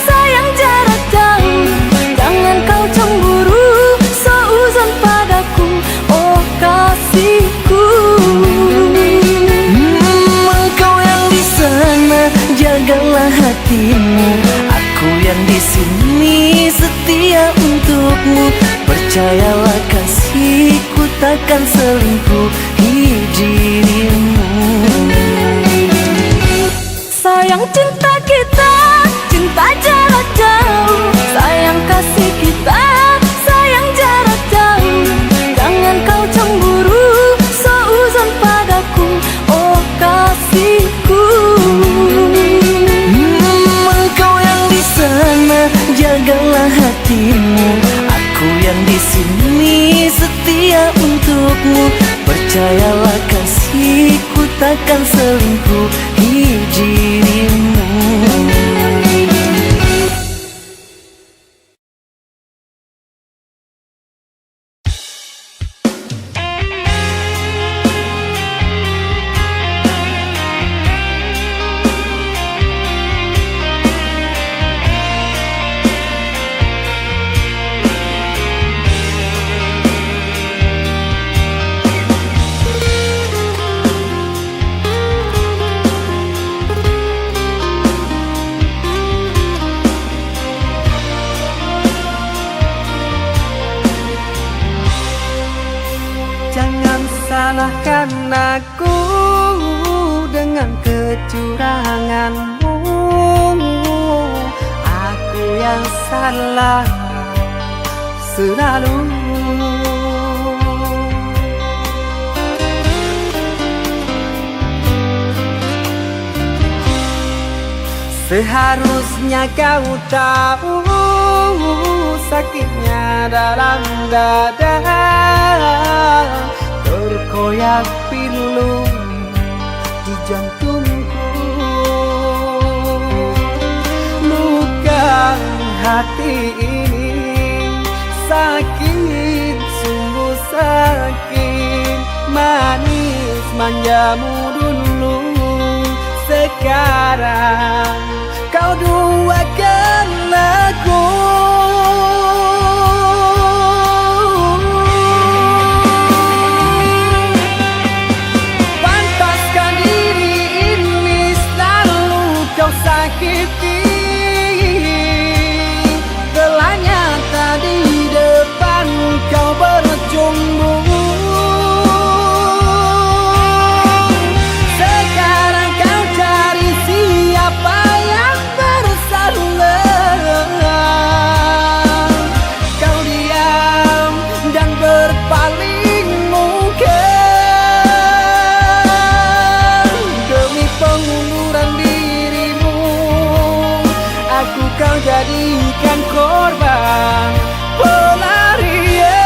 sayang jarak jauh. Jangan kau cemburu, seuzon padaku, oh kasihku. Engkau yang di sana, jagalah hatimu. Aku yang di sini, setia untukmu. Percayalah kasihku, takkan selingkuhi dirimu. Sayang cinta kita, cinta jarak jauh. Sayang kasih kita, sayang jarak jauh. Jangan kau cemburu, seuzon padaku, oh kasihku. Engkau yang di sana, jagalah hatimu. Aku yang di sini, setia untukmu. Percayalah kasihku, takkan selingkuhi dirimu. salahkan aku dengan kecuranganmu. Aku yang salah selalu. Seharusnya kau tahu sakitnya dalam dada, terkoyak pilu di jantungku. Luka hati ini sakit, sungguh sakit. Manis manjamu dulu, sekarang kau duakan aku. Pantaskah diri ini selalu kau sakiti? Telah nyata di depan kau berjumbu. Sekarang kau cari siapa yang bersalah. Kau diam dan berpaling muka. Demi pengunduran dirimu, aku kau jadikan korban pelarian.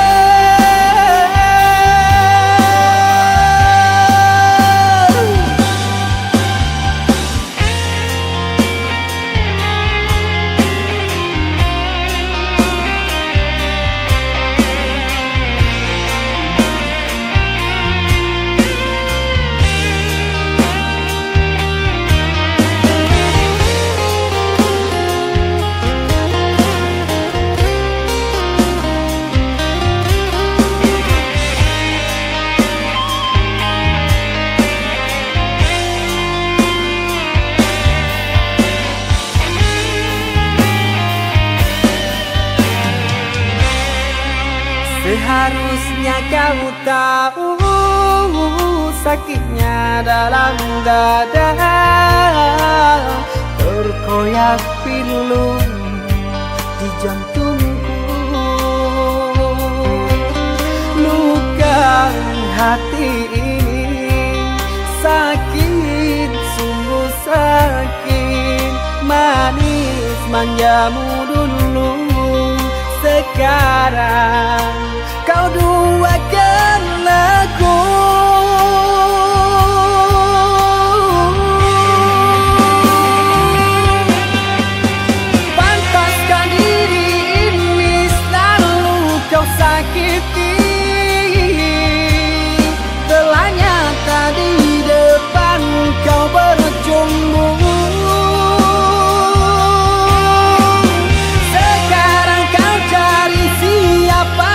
Seharusnya kau tahu sakitnya dalam dada, terkoyak pilu di jantungku. Luka hati ini sakit, sungguh sakit. Manis manjamu dulu, sekarang kau duakan aku. Pantaskah diri ini selalu kau sakiti? Telah nyata di depan kau berjumbu. Sekarang kau cari siapa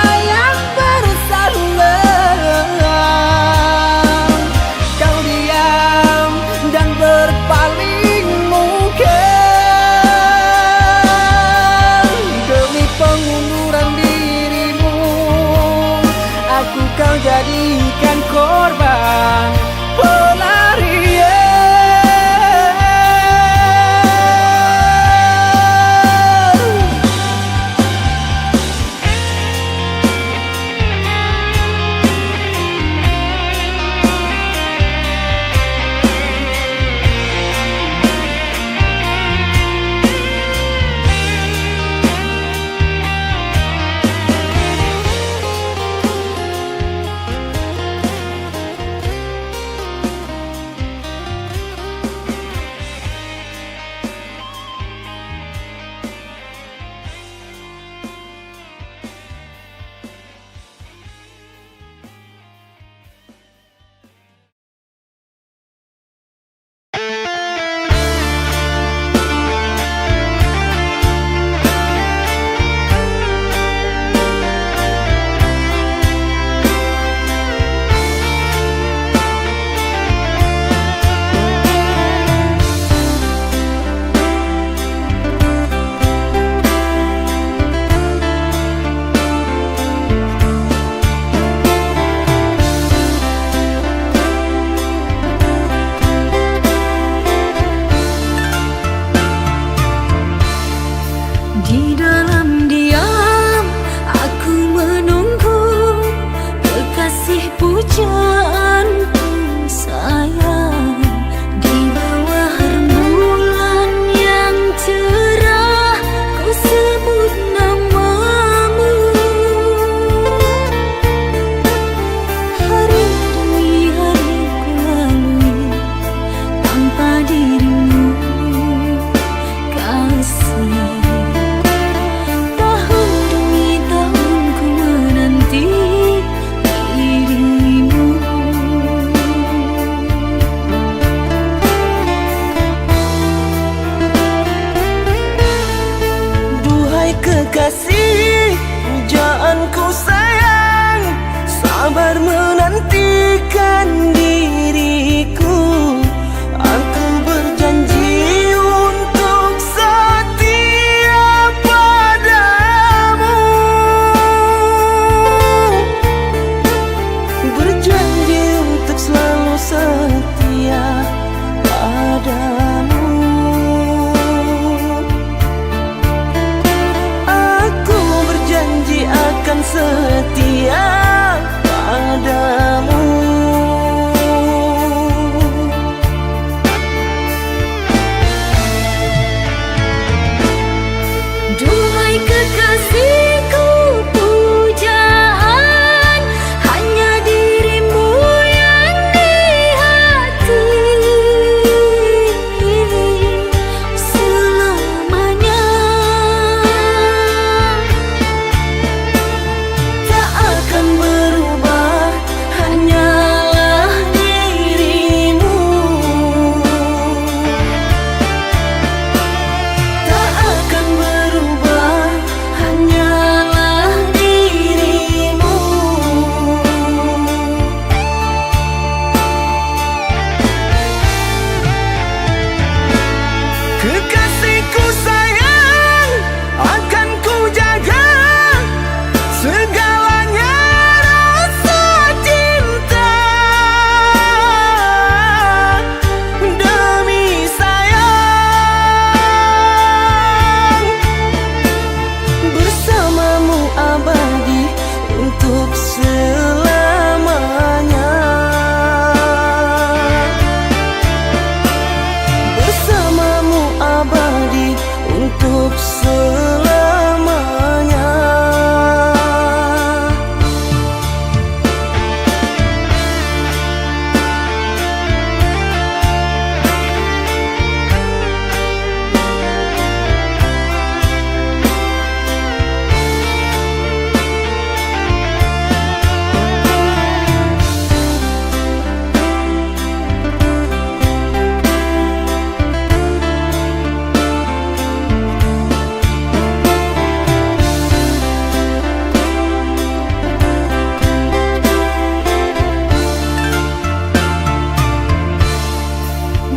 untuk selamanya.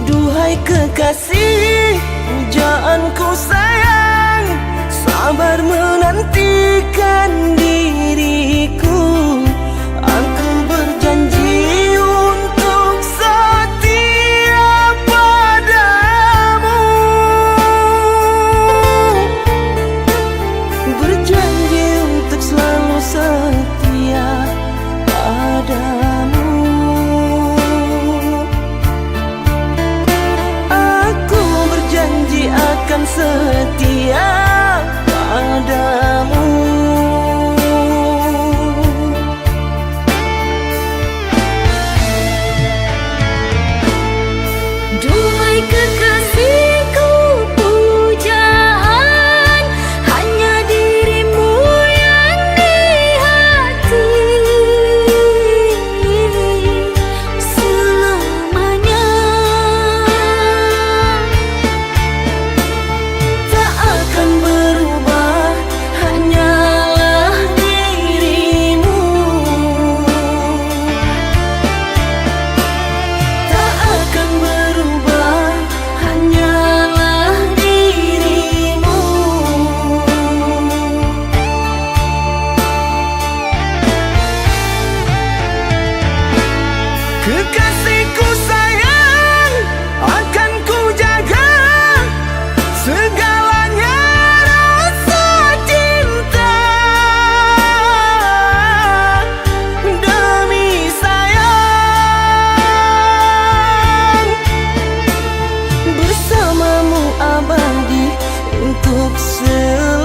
Duhai kekasih, pujaanku sayang, sabar menantikan diriku. Aku berjanji untuk setia padamu, berjanji untuk selalu setia padamu. Akan setia padamu. Duhai kekasihku, pujaan hanya dirimu yang di hati selamanya. Tak akan berubah, hanyalah dirimu. Tak akan berubah, hanyalah dirimu. Kekasihku sayang, akan ku jaga segalanya rasa cinta. Demi sayang, bersamamu abadi untuk selamanya.